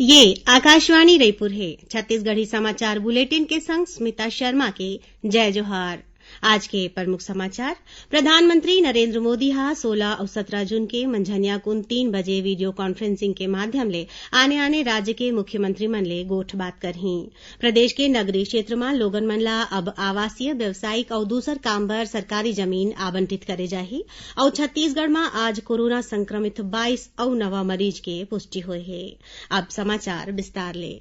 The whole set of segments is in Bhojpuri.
ये आकाशवाणी रायपुर है। छत्तीसगढ़ी समाचार बुलेटिन के संग स्मिता शर्मा के जय जोहार। आज के प्रमुख समाचार। प्रधानमंत्री नरेंद्र मोदी हा 16 और 17 जून के मंझनिया कुन 3 बजे वीडियो कॉन्फ्रेंसिंग के माध्यम ले आने राज्य के मुख्यमंत्री मन ले गोठ बात करही। प्रदेश के नगरीय क्षेत्र में लोगन मन ला अब आवासीय, व्यवसायिक और दूसर काम बर सरकारी जमीन आवंटित करे जाही। और छत्तीसगढ़ में आज कोरोना संक्रमित 22 और नवा मरीज के पुष्टि हुए है। अब समाचार विस्तार ले।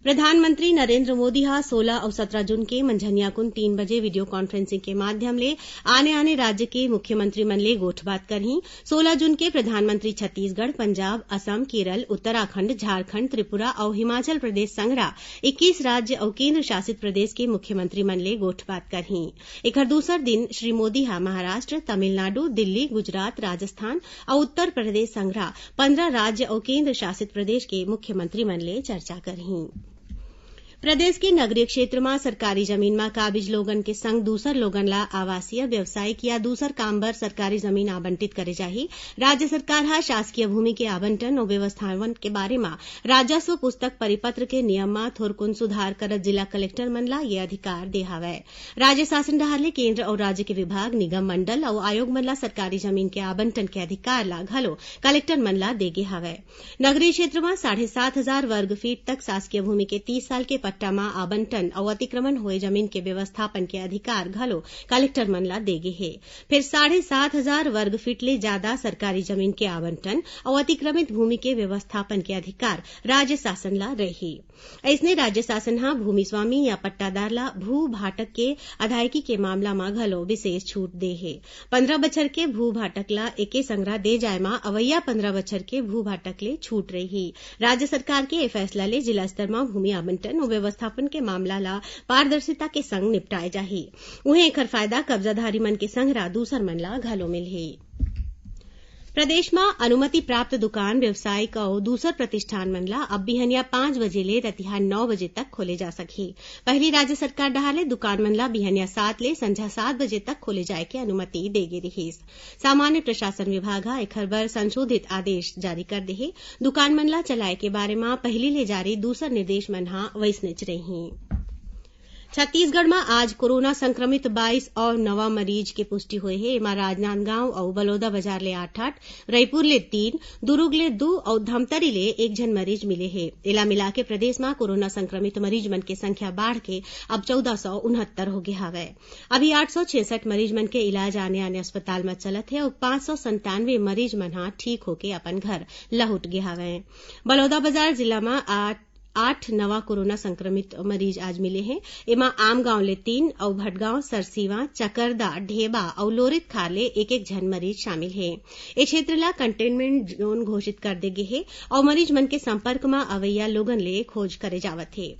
प्रधानमंत्री नरेंद्र मोदी हा 16 और 17 जून के मंझनिया कुन 3 बजे वीडियो कॉन्फ्रेंसिंग के माध्यम ले आने राज्य के मुख्यमंत्री मन ले गोठ बात करही। 16 जून के प्रधानमंत्री छत्तीसगढ़, पंजाब, असम, केरल, उत्तराखंड, झारखंड, त्रिपुरा और हिमाचल प्रदेश संगरा 21 राज्य और केंद्र शासित प्रदेश के मुख्यमंत्री मन ले गोठ बात करही। एकर दूसर दिन श्री मोदी हा महाराष्ट्र, तमिलनाडु, दिल्ली, गुजरात, राजस्थान और उत्तर प्रदेश संगरा 15 राज्य और केंद्र शासित प्रदेश के मुख्यमंत्री मन ले चर्चा करही। प्रदेश के नगरीय क्षेत्र में सरकारी जमीन में काबिज लोगन के संग दूसर लोगन ला आवासीय, व्यवसायिक या दूसर काम बर सरकारी जमीन आवंटित करे जाही। राज्य सरकार हा शासकीय भूमि के आवंटन और व्यवस्थापन के बारे में राजस्व पुस्तक परिपत्र के नियम में थोरकुन सुधार करत जिला कलेक्टर मन ला ये अधिकार दे हावय। राज्य शासन डहर ले केंद्र और राज्य के विभाग, निगम मंडल और आयोग मन ला सरकारी जमीन के आवंटन के अधिकार ला घलो कलेक्टर मन ला देगे हावय। नगरीय क्षेत्र में 7,500 वर्ग फीट तक शासकीय भूमि के 30 साल के पट्टा में आवंटन और अतिक्रमण हुए जमीन के व्यवस्थापन के अधिकार घलो कलेक्टर मन ला देगे है। फिर 7,500 वर्ग फीट ले ज्यादा सरकारी जमीन के आवंटन और अतिक्रमित भूमि के व्यवस्थापन के अधिकार राज्य शासन ला रही। ऐसने राज्य शासन हा भूमि स्वामी या पट्टादार ला भू भाटक के अदायगी के मामला में घलो विशेष छूट दे है। 15 बछर के भू भाटक ला एके संग्रह दे जाय मा अवैया 15 बछर के भू भाटक ले छूट रही। राज्य सरकार के फैसला ले जिला स्तर में भूमि आवंटन और व्यवस्थापन के मामला ला पारदर्शिता के संग निपटाए जाही। उहें एकर फायदा कब्जाधारी मन के संगरा दूसर मन ला घलो मिलही। प्रदेश में अनुमति प्राप्त दुकान, व्यवसायिक और दूसर प्रतिष्ठान मन ला अब बिहनिया 5 बजे ले रतिहा 9 बजे तक खोले जा सकही। पहली राज्य सरकार डहर ले दुकान मन ला बिहनिया 7 ले संझा 7 बजे तक खोले जाए के अनुमति देगे रहीस। सामान्य प्रशासन विभाग हा एकर बर संशोधित आदेश जारी कर देहे। दुकान मन ला चलाए के बारे में पहली ले जारी दूसर निर्देश मन हा वैसनेच रही। छत्तीसगढ़ में आज कोरोना संक्रमित 22 और नवा मरीज के पुष्टि हुए है। एमा राजनांदगांव और बलौदा बाजार ले 8, रायपुर ले 3, दुर्ग ले 2 और धमतरी ले 1 जन मरीज मिले है। इला मिला के प्रदेश में कोरोना संक्रमित मरीज मन के संख्या बढ़ के अब 1469 हो गया हवय। अभी 866 मरीज मन के इलाज आने अस्पताल में चलत है और 597 मरीज मन हा ठीक होके अपन घर लहुट गए हवय। बलौदा बाजार जिला में 8 नवा कोरोना संक्रमित मरीज आज मिले हैं। एमा आमगांव ले 3 और भटगांव, सरसीवा, चकरदा, ढेबा और लोरित खार ले 1-1 जन मरीज शामिल है। ए क्षेत्र ला कंटेनमेंट जोन घोषित कर देगे है और मरीज मन के संपर्क में अवैया लोगन ले खोज करे जावत है।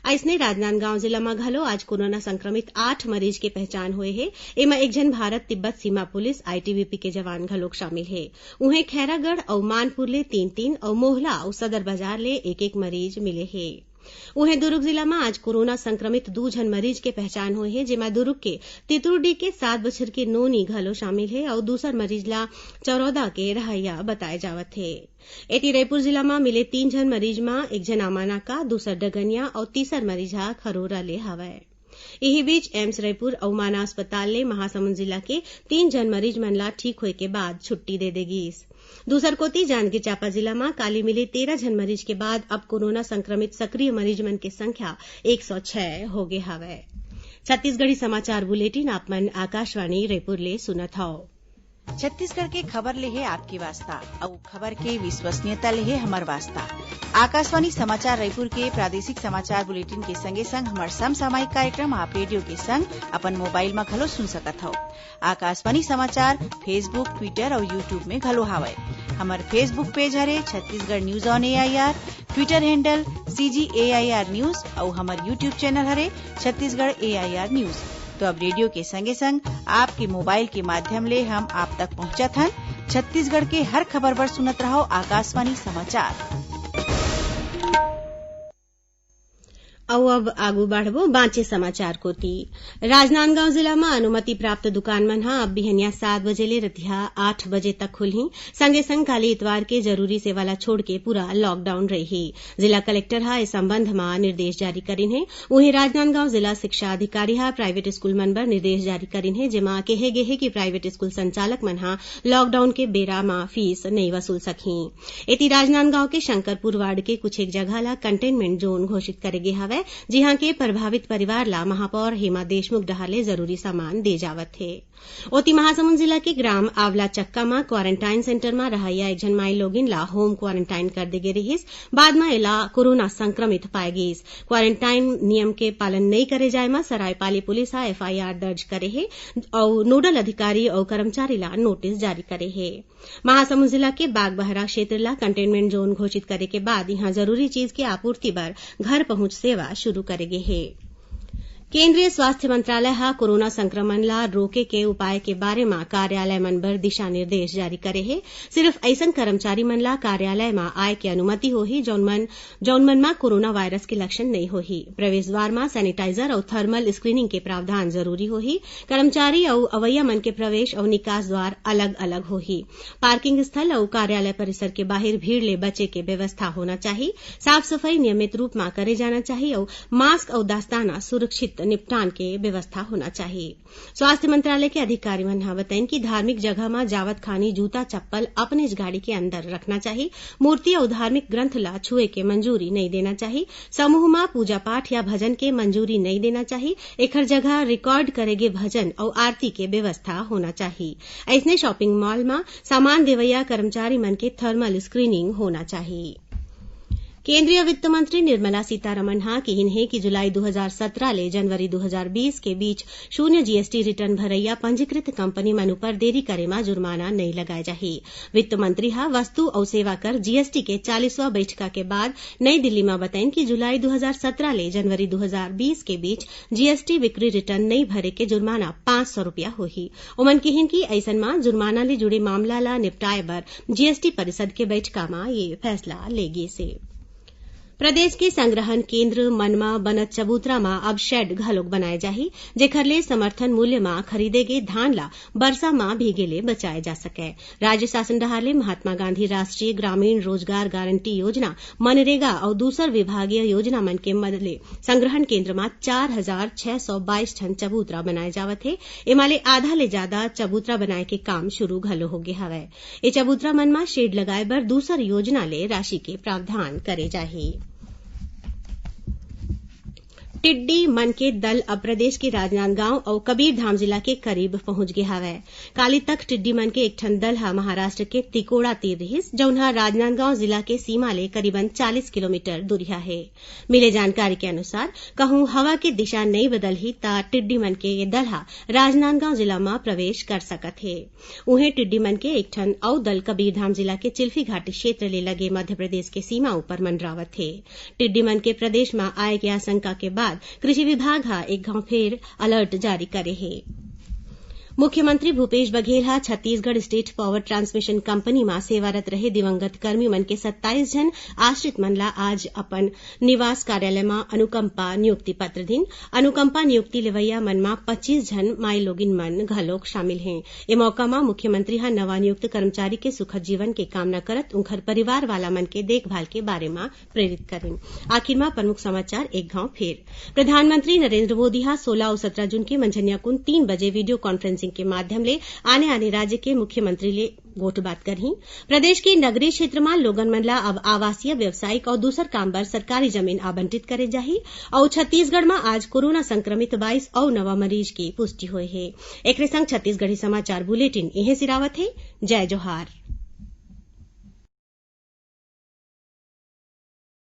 ऐसने राजनांदगांव जिला में घलो आज कोरोना संक्रमित 8 मरीज के पहचान हुए है। एमा 1 जन भारत तिब्बत सीमा पुलिस आईटीबीपी के जवान घलोक शामिल है। उहें खैरागढ़ और मानपुर ले 3-3 और मोहला और सदर बाजार ले 1-1 मरीज मिले है। उहें दुर्ग जिला में आज कोरोना संक्रमित 2 जन मरीज के पहचान हुए हैं, जेमा दुर्ग के तितुरडी के 7 बछर के नोनी घलो शामिल है और दूसर मरीज ला चरौदा के रहैया बताए जावत है। एती रायपुर जिला में मिले 3 जन मरीज में 1 जन आमाना का, दूसर डगनिया और तीसर मरीज हा खरोरा ले हवय। यही बीच एम्स रायपुर और माना अस्पताल ले महासमुंद जिला के 3 जन मरीज मन ला ठीक होए के बाद छुट्टी दे देगी। दूसर कोती जांजगीर चांपा जिला में काली मिले 13 जन मरीज के बाद अब कोरोना संक्रमित सक्रिय मरीज मन की संख्या 106 हो गए हवय। छत्तीसगढ़ी समाचार बुलेटिन आप मन आकाशवाणी रायपुर ले सुनत हव। छत्तीसगढ़ के खबर ले है आपकी वास्ता और खबर के विश्वसनीयता ले है हमार वास्ता। आकाशवाणी समाचार रायपुर के प्रादेशिक समाचार बुलेटिन के संगे संग हमार समसामयिक कार्यक्रम आप रेडियो के संग अपन मोबाइल में घलो सुन सकत हो। आकाशवाणी समाचार फेसबुक, ट्विटर और यूट्यूब में घलो हावय। हमार फेसबुक पेज हरे Chhattisgarh news on AIR, Twitter handle CGAIR news और हमार यूट्यूब चैनल हरे छत्तीसगढ़ AIR न्यूज। तो अब रेडियो के संगे संग आपके मोबाइल के माध्यम ले हम आप तक पहुंचत हन। छत्तीसगढ़ के हर खबर पर सुनत रहो आकाशवाणी समाचार। अब आगू बढ़बो बाँचे समाचार कोती। राजनांदगांव जिला में अनुमति प्राप्त दुकान मन अब बिहनिया 7 बजे ले रतिहा 8 बजे तक खुलही। संगे संग काली इतवार के जरूरी सेवाला छोड़ के पूरा लॉकडाउन रही। जिला कलेक्टर इस संबंध में निर्देश जारी करिन है। वहीं राजनांदगांव जिला शिक्षा अधिकारी प्राइवेट स्कूल मन बर निर्देश जारी करिन है, जेमा कहे गे है कि प्राइवेट स्कूल संचालक मन लॉकडाउन के बेरा में फीस नहीं वसूल सकही। एती राजनांदगांव के शंकरपुर वार्ड के कुछ एक जगह ला कंटेनमेंट जोन घोषित करे गे हवै, जिहां के प्रभावित परिवार ला महापौर हेमा देशमुख डहाले जरूरी सामान दे जावत थे। ओती महासमुंद जिला के ग्राम आवला चक्का में क्वारंटाइन सेंटर में रहाइया एक जन माई लोगिन ला होम क्वारंटाइन कर दे गे रहिस। बाद में एला कोरोना संक्रमित पाए गिस। क्वारंटाइन नियम के पालन नहीं करे जाए में सरायपाली पुलिस एफआईआर दर्ज करे है और नोडल अधिकारी और कर्मचारी ला नोटिस जारी करे है। महासमुंद जिला के बागबहरा क्षेत्र ला कंटेनमेंट जोन घोषित करे के बाद यहां जरूरी चीज की आपूर्ति बर घर पहुंच सेवा शुरू करेगे है। केंद्रीय स्वास्थ्य मंत्रालय कोरोना संक्रमण ला रोके के उपाय के बारे में कार्यालय मन बर दिशा निर्देश जारी करे है। सिर्फ ऐसन कर्मचारी मन ला कार्यालय में आय के अनुमति होही जौन मन में कोरोना वायरस के लक्षण नहीं होही। प्रवेश द्वार में सैनिटाइजर और थर्मल स्क्रीनिंग के प्रावधान जरूरी होही। कर्मचारी और अवैया मन के प्रवेश और निकास द्वार अलग अलग होही। पार्किंग स्थल और कार्यालय परिसर के बाहर भीड़ ले बचे के व्यवस्था होना चाहिए। साफ सफाई नियमित रूप में करे जाना चाहिए और मास्क और दस्ताना सुरक्षित निपटान के व्यवस्था होना चाहिए। स्वास्थ्य मंत्रालय के अधिकारी मन बताइन कि धार्मिक जगह में जावत खानी जूता चप्पल अपने गाड़ी के अंदर रखना चाहिए। मूर्ति और धार्मिक ग्रंथ ला छुए के मंजूरी नहीं देना चाहिए। समूह में पूजा पाठ या भजन के मंजूरी नहीं देना चाहिए। एकर जगह रिकॉर्ड करेगे भजन और आरती के व्यवस्था होना चाहिए। ऐसने शॉपिंग मॉल में सामान देवैया कर्मचारी मन के थर्मल स्क्रीनिंग होना चाहिए। केंद्रीय वित्त मंत्री निर्मला सीतारमण कहिन है कि जुलाई 2017 ले जनवरी 2020 के बीच शून्य जीएसटी रिटर्न भरैया पंजीकृत कंपनी मन पर देरी करे में जुर्माना नहीं लगाए जाही। वित्त मंत्री वस्तु और सेवा कर जीएसटी के 40वां बैठका के बाद नई दिल्ली में बताइन कि जुलाई 2017 ले जनवरी 2020 के बीच जीएसटी बिक्री रिटर्न नहीं भरे के जुर्माना 500 रुपया होही। उमन कहिन कि ऐसन में जुर्माना ले जुड़े मामला ला निपटाए बर जीएसटी परिषद के बैठका में ये फैसला लेगे से। प्रदेश के संग्रहण केंद्र मनमा बनत चबूतरा में अब शेड घलोक बनाए जाही, जेखर ले समर्थन मूल्य में खरीदे गे धान ला बरसा में भीगे ले बचाए जा सके। राज्य शासन डहार महात्मा गांधी राष्ट्रीय ग्रामीण रोजगार गारंटी योजना, मनरेगा और दूसर विभागीय योजना मन के मदले संग्रहण केंद्र में 4622 टन चबूतरा बनाए जावत है। एमाले आधा ले ज्यादा चबूतरा बनाए के काम शुरू घलो हो गे हवै। ए चबूतरा मन में शेड लगाए बर दूसर योजना ले राशि के प्रावधान करे जाही। टिड्डी मन के दल अब प्रदेश के राजनांदगांव और कबीरधाम जिला के करीब पहुंच गया हवै। काली तक टिड्डी मन के एक ठन दल महाराष्ट्र के तिकोड़ा तीर रहिस, जौनहा राजनांदगांव जिला के सीमा ले करीबन 40 किलोमीटर दूरिया है। मिले जानकारी के अनुसार कहूं हवा के दिशा नहीं बदलही ता टिड्डी मन के ये दल राजनांदगांव जिला में प्रवेश कर सकत है। उन्हें टिड्डी मन के एक ठन और दल कबीरधाम जिला के चिल्फी घाटी क्षेत्र ले लगे मध्य प्रदेश के सीमा ऊपर मंडरावत है। टिड्डी मन के प्रदेश में आए के आशंका के बाद कृषि विभाग एक गांव फेर अलर्ट जारी करे है। मुख्यमंत्री Bhupesh Baghel Chhattisgarh estate power transmission company में सेवारत रहे दिवंगत कर्मी मन के 27 जन आश्रित मन ला आज अपन निवास कार्यालय में अनुकंपा नियुक्ति पत्र दिन। अनुकंपा नियुक्ति लेवैया मन में 25 जन माई लोगिन मन घलोक शामिल हैं। ए मौका में मुख्यमंत्री नवा नियुक्त कर्मचारी के सुखद जीवन के कामना करत उनकर परिवार वाला मन के देखभाल के बारे में प्रेरित करें। आखिर में प्रमुख समाचार एक गांव फेर। प्रधानमंत्री नरेंद्र मोदी 16 और 17 जून के मंझनिया कुन 3 बजे वीडियो कॉन्फ्रेंसिंग के माध्यम ले आने राज्य के मुख्यमंत्री ले गोठ बात करही। प्रदेश के नगरीय क्षेत्र में लोगन मन ला अब आवासीय, व्यावसायिक और दूसर काम बर सरकारी जमीन आवंटित करे जाही। और छत्तीसगढ़ में आज कोरोना संक्रमित 22 और नवा मरीज की पुष्टि हुई है। एक संग छत्तीसगढ़ी समाचार बुलेटिन इहे सिरावत है। जय जोहार।